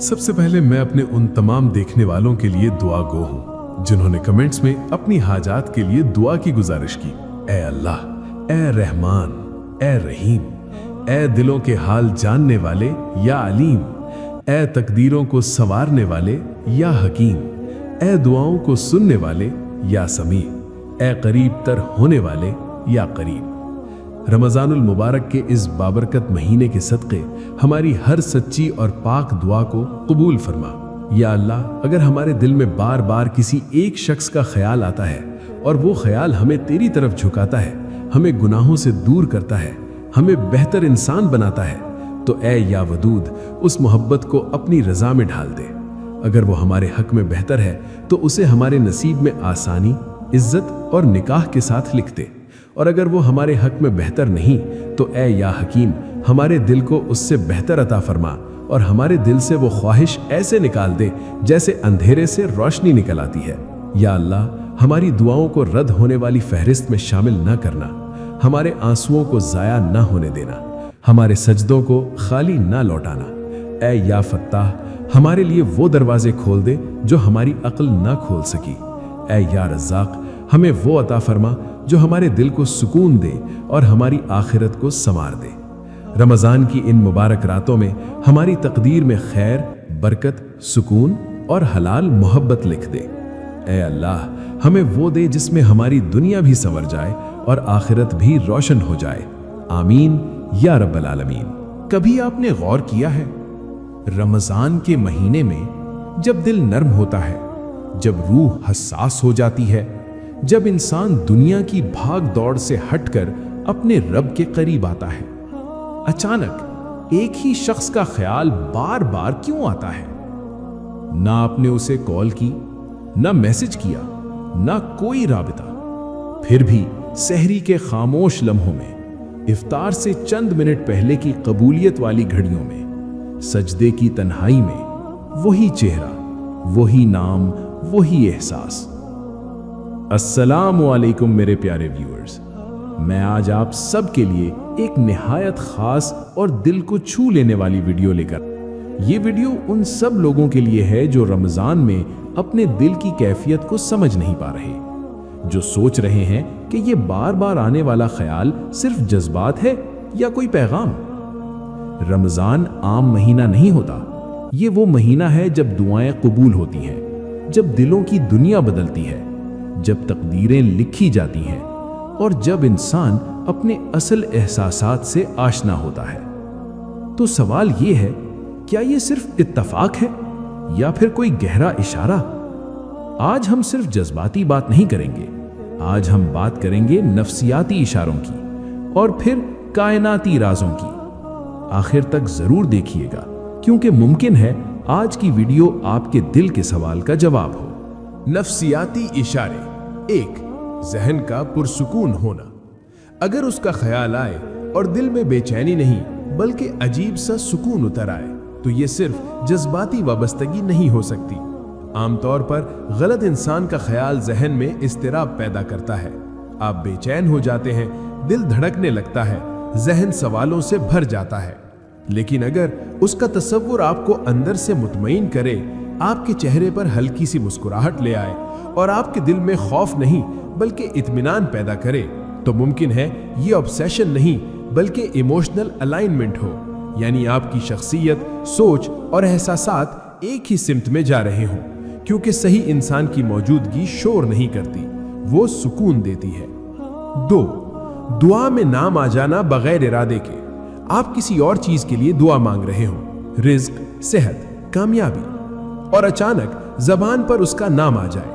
सबसे पहले मैं अपने उन तमाम देखने वालों के लिए दुआ गो हूँ जिन्होंने कमेंट्स में अपनी हाजात के लिए दुआ की गुजारिश की। ए अल्लाह, ए रहमान, ए रहीम, ए दिलों के हाल जानने वाले या अलीम, ए तकदीरों को संवारने वाले या हकीम, ए दुआओं को सुनने वाले या समी, ए करीब तर होने वाले या करीब। रमज़ानुल मुबारक के इस बाबरकत महीने के सदक़े हमारी हर सच्ची और पाक दुआ को कबूल फरमा। या अल्लाह, अगर हमारे दिल में बार बार किसी एक शख्स का ख्याल आता है और वो ख्याल हमें तेरी तरफ झुकाता है, हमें गुनाहों से दूर करता है, हमें बेहतर इंसान बनाता है, तो ए या वदूद उस मोहब्बत को अपनी रज़ा में ढाल दे। अगर वो हमारे हक में बेहतर है तो उसे हमारे नसीब में आसानी, इज्जत और निकाह के साथ लिख दे, और अगर वो हमारे हक में बेहतर नहीं तो ए या हकीम हमारे दिल को उससे बेहतर अता फरमा और हमारे दिल से वो ख्वाहिश ऐसे निकाल दे जैसे अंधेरे से रोशनी निकल आती है। या अल्लाह, हमारी दुआओं को रद्द होने वाली फहरिस्त में शामिल न करना, हमारे आंसुओं को ज़ाया न होने देना, हमारे सजदों को खाली न लौटाना। ए या फत्ताह, हमारे लिए वो दरवाजे खोल दे जो हमारी अक्ल न खोल सकी। ए या रज़्ज़ाक़, हमें वो अता फरमा जो हमारे दिल को सुकून दे और हमारी आखिरत को संवार दे। रमज़ान की इन मुबारक रातों में हमारी तकदीर में खैर, बरकत, सुकून और हलाल मोहब्बत लिख दे। ए अल्लाह, हमें वो दे जिसमें हमारी दुनिया भी संवर जाए और आखिरत भी रोशन हो जाए। आमीन या रब्बल आलमीन। कभी आपने गौर किया है, रमज़ान के महीने में जब दिल नर्म होता है, जब रूह हसास हो जाती है, जब इंसान दुनिया की भाग दौड़ से हटकर अपने रब के करीब आता है, अचानक एक ही शख्स का ख्याल बार बार क्यों आता है? ना आपने उसे कॉल की, ना मैसेज किया, ना कोई राबिता, फिर भी सहरी के खामोश लम्हों में, इफ्तार से चंद मिनट पहले की कबूलियत वाली घड़ियों में, सजदे की तन्हाई में, वही चेहरा, वही नाम, वही एहसास। अस्सलामु अलैकुम मेरे प्यारे व्यूअर्स, मैं आज आप सब के लिए एक निहायत खास और दिल को छू लेने वाली वीडियो लेकर। ये वीडियो उन सब लोगों के लिए है जो रमज़ान में अपने दिल की कैफियत को समझ नहीं पा रहे, जो सोच रहे हैं कि ये बार बार आने वाला ख्याल सिर्फ जज्बात है या कोई पैगाम। रमज़ान आम महीना नहीं होता, ये वो महीना है जब दुआएं कबूल होती हैं, जब दिलों की दुनिया बदलती है, जब तकदीरें लिखी जाती हैं और जब इंसान अपने असल एहसासात से आशना होता है। तो सवाल ये है, क्या ये सिर्फ इत्तफाक है या फिर कोई गहरा इशारा? आज हम सिर्फ जज्बाती बात नहीं करेंगे, आज हम बात करेंगे नफ्सियाती इशारों की और फिर कायनाती राजों की। आखिर तक जरूर देखिएगा, क्योंकि मुमकिन है आज की वीडियो आपके दिल के सवाल का जवाब हो। नफ्सियाती इशारे। एक, जहन का पुरसुकून होना। अगर उसका ख्याल आए और दिल में बेचैनी नहीं बल्कि अजीब सा सुकून उतर आए तो ये सिर्फ जज्बाती वाबस्तगी नहीं हो सकती। आमतौर पर गलत इंसान का ख्याल जहन में इस्तिराब पैदा करता है। आप बेचैन हो जाते हैं, दिल धड़कने लगता है, जहन सवालों से भर जाता है। लेकिन अगर उसका तसव्वुर आपको अंदर से मुतमईन करे, आपके चेहरे पर हल्की सी मुस्कुराहट ले आए और आपके दिल में खौफ नहीं बल्कि इत्मीनान पैदा करे, तो मुमकिन है ये ऑब्सेशन नहीं बल्कि इमोशनल अलाइनमेंट हो, यानी आपकी शख्सियत, सोच और एहसासात एक ही सिमत में जा रहे हों। क्योंकि सही इंसान की मौजूदगी शोर नहीं करती, वो सुकून देती है। दो, दुआ में नाम आ जाना बगैर इरादे के। आप किसी और चीज के लिए दुआ मांग रहे हो, रिज्क, सेहत, कामयाबी, और अचानक जबान पर उसका नाम आ जाए।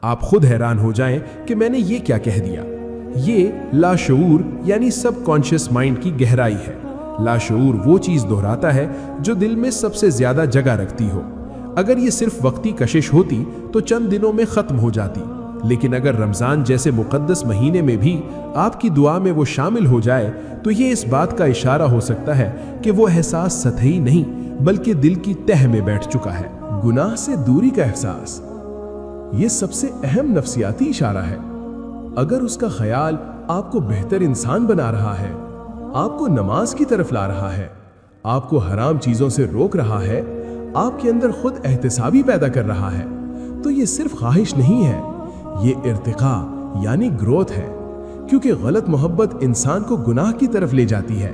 आप खुद हैरान हो जाएं कि मैंने ये क्या कह दिया। ये लाशऊर यानी सबकॉन्शियस माइंड की गहराई है। लाशऊर वो चीज दोहराता है जो दिल में सबसे ज्यादा जगह रखती हो। अगर ये सिर्फ वक्ती कशिश होती तो चंद दिनों में खत्म हो जाती, लेकिन अगर रमजान जैसे मुकद्दस महीने में भी आपकी दुआ में वो शामिल हो जाए तो ये इस बात का इशारा हो सकता है कि वो एहसास सतही नहीं बल्कि दिल की तह में बैठ चुका है। गुनाह से दूरी का एहसास, ये सबसे अहम नफ्सियाती इशारा है। अगर उसका ख्याल आपको बेहतर इंसान बना रहा है, आपको नमाज की तरफ ला रहा है, आपको हराम चीजों से रोक रहा है, آپ کے اندر خود احتسابی پیدا کر رہا ہے، تو یہ صرف خواہش نہیں ہے، یہ ارتقاء یعنی گروتھ ہے، کیونکہ غلط محبت انسان کو گناہ کی طرف لے جاتی ہے،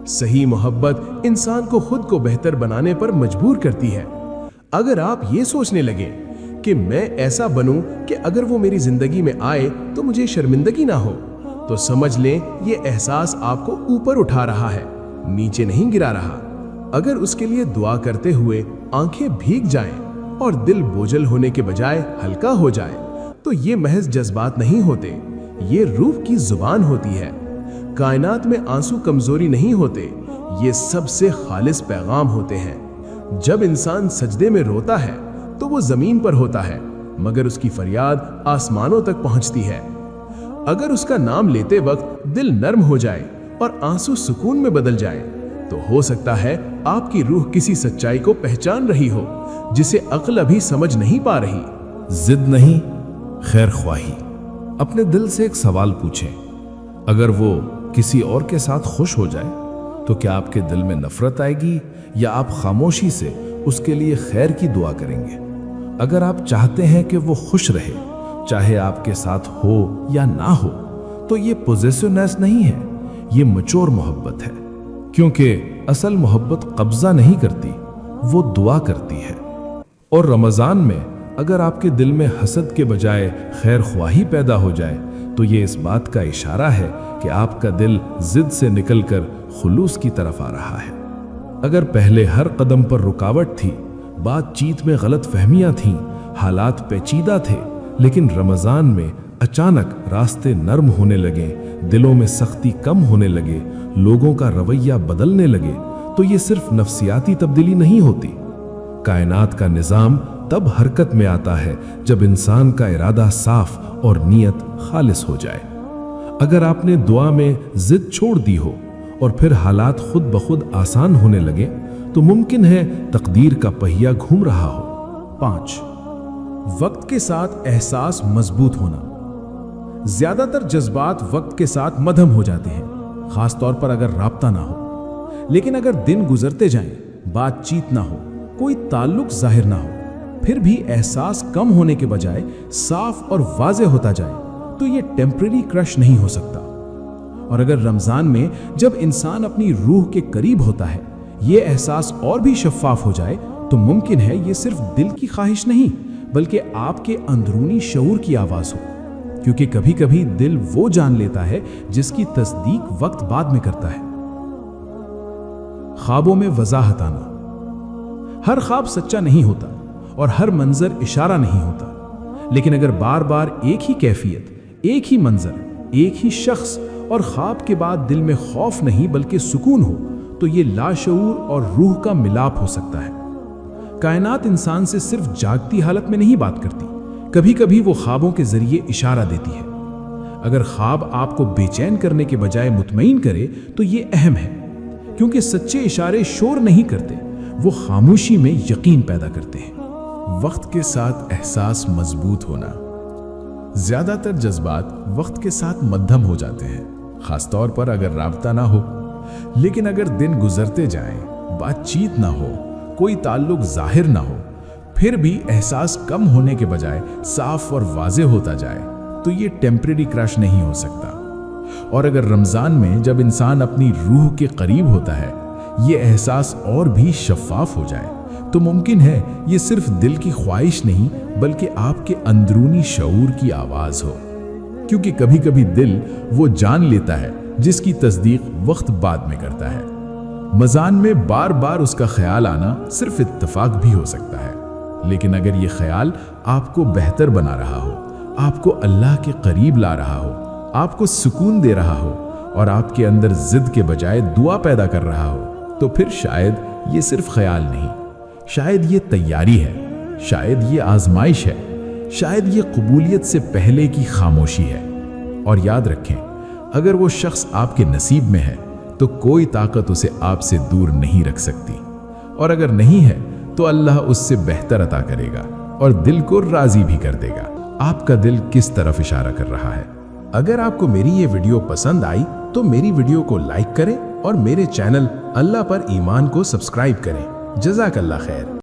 صحیح محبت انسان کو خود کو بہتر بنانے پر مجبور کرتی ہے۔ اگر آپ یہ سوچنے لگیں کہ میں ایسا بنوں کہ اگر وہ میری زندگی میں آئے تو مجھے شرمندگی نہ ہو، تو سمجھ لیں یہ احساس آپ کو اوپر اٹھا رہا ہے، نیچے نہیں گرا رہا۔ اگر اس کے لیے دعا کرتے ہوئے آنکھیں بھیگ جائیں اور دل بوجھل ہونے کے بجائے ہلکا ہو جائے، تو یہ محض جذبات نہیں ہوتے، یہ روح کی زبان ہوتی ہے۔ کائنات میں آنسو کمزوری نہیں ہوتے، یہ سب سے خالص پیغام ہوتے ہیں۔ جب انسان سجدے میں روتا ہے تو وہ زمین پر ہوتا ہے، مگر اس کی فریاد آسمانوں تک پہنچتی ہے۔ اگر اس کا نام لیتے وقت دل نرم ہو جائے اور آنسو سکون میں بدل جائے، تو ہو سکتا ہے آپ کی روح کسی سچائی کو پہچان رہی ہو جسے عقل ابھی سمجھ نہیں پا رہی۔ ضد نہیں، خیر خواہی۔ اپنے دل سے ایک سوال پوچھیں، اگر وہ کسی اور کے ساتھ خوش ہو جائے تو کیا آپ کے دل میں نفرت آئے گی یا آپ خاموشی سے اس کے لیے خیر کی دعا کریں گے؟ اگر آپ چاہتے ہیں کہ وہ خوش رہے، چاہے آپ کے ساتھ ہو یا نہ ہو، تو یہ پوزیسونیس نہیں ہے، یہ مچور محبت ہے، کیونکہ اصل محبت قبضہ نہیں کرتی، وہ دعا کرتی ہے۔ اور رمضان میں اگر آپ کے دل میں حسد کے بجائے خیر خواہی پیدا ہو جائے تو یہ اس بات کا اشارہ ہے کہ آپ کا دل ضد سے نکل کر خلوص کی طرف آ رہا ہے۔ اگر پہلے ہر قدم پر رکاوٹ تھی، بات چیت میں غلط فہمیاں تھیں، حالات پیچیدہ تھے، لیکن رمضان میں اچانک راستے نرم ہونے لگے، دلوں میں سختی کم ہونے لگے، لوگوں کا رویہ بدلنے لگے، تو یہ صرف نفسیاتی تبدیلی نہیں ہوتی۔ کائنات کا نظام تب حرکت میں آتا ہے جب انسان کا ارادہ صاف اور نیت خالص ہو جائے۔ اگر آپ نے دعا میں ضد چھوڑ دی ہو اور پھر حالات خود بخود آسان ہونے لگے، تو ممکن ہے تقدیر کا پہیہ گھوم رہا ہو۔ 5. وقت کے ساتھ احساس مضبوط ہونا۔ زیادہ تر جذبات وقت کے ساتھ مدھم ہو جاتے ہیں، خاص طور پر اگر رابطہ نہ ہو۔ لیکن اگر دن گزرتے جائیں، بات چیت نہ ہو، کوئی تعلق ظاہر نہ ہو، پھر بھی احساس کم ہونے کے بجائے صاف اور واضح ہوتا جائے، تو یہ ٹیمپریری کرش نہیں ہو سکتا۔ اور اگر رمضان میں جب انسان اپنی روح کے قریب ہوتا ہے، یہ احساس اور بھی شفاف ہو جائے، تو ممکن ہے یہ صرف دل کی خواہش نہیں بلکہ آپ کے اندرونی شعور کی آواز ہو، کیونکہ کبھی کبھی دل وہ جان لیتا ہے جس کی تصدیق وقت بعد میں کرتا ہے۔ خوابوں میں وضاحت آنا۔ ہر خواب سچا نہیں ہوتا اور ہر منظر اشارہ نہیں ہوتا، لیکن اگر بار بار ایک ہی کیفیت، ایک ہی منظر، ایک ہی شخص اور خواب کے بعد دل میں خوف نہیں بلکہ سکون ہو، تو یہ لاشعور اور روح کا ملاپ ہو سکتا ہے۔ کائنات انسان سے صرف جاگتی حالت میں نہیں بات کرتی، کبھی کبھی وہ خوابوں کے ذریعے اشارہ دیتی ہے۔ اگر خواب آپ کو بے چین کرنے کے بجائے مطمئن کرے تو یہ اہم ہے، کیونکہ سچے اشارے شور نہیں کرتے، وہ خاموشی میں یقین پیدا کرتے ہیں۔ وقت کے ساتھ احساس مضبوط ہونا۔ زیادہ تر جذبات وقت کے ساتھ مدھم ہو جاتے ہیں، خاص طور پر اگر رابطہ نہ ہو۔ لیکن اگر دن گزرتے جائیں، بات چیت نہ ہو، کوئی تعلق ظاہر نہ ہو، پھر بھی احساس کم ہونے کے بجائے صاف اور واضح ہوتا جائے، تو یہ ٹیمپریری کرش نہیں ہو سکتا۔ اور اگر رمضان میں جب انسان اپنی روح کے قریب ہوتا ہے، یہ احساس اور بھی شفاف ہو جائے، تو ممکن ہے یہ صرف دل کی خواہش نہیں بلکہ آپ کے اندرونی شعور کی آواز ہو، کیونکہ کبھی کبھی دل وہ جان لیتا ہے جس کی تصدیق وقت بعد میں کرتا ہے۔ مزان میں بار بار اس کا خیال آنا صرف اتفاق بھی ہو سکتا ہے، لیکن اگر یہ خیال آپ کو بہتر بنا رہا ہو، آپ کو اللہ کے قریب لا رہا ہو، آپ کو سکون دے رہا ہو اور آپ کے اندر ضد کے بجائے دعا پیدا کر رہا ہو، تو پھر شاید یہ صرف خیال نہیں، شاید یہ تیاری ہے، شاید یہ آزمائش ہے، شاید یہ قبولیت سے پہلے کی خاموشی ہے۔ اور یاد رکھیں، اگر وہ شخص آپ کے نصیب میں ہے تو کوئی طاقت اسے آپ سے دور نہیں رکھ سکتی، اور اگر نہیں ہے تو اللہ اس سے بہتر عطا کرے گا اور دل کو راضی بھی کر دے گا۔ آپ کا دل کس طرف اشارہ کر رہا ہے؟ اگر آپ کو میری یہ ویڈیو پسند آئی تو میری ویڈیو کو لائک کریں اور میرے چینل اللہ پر ایمان کو سبسکرائب کریں۔ جزاک اللہ خیر۔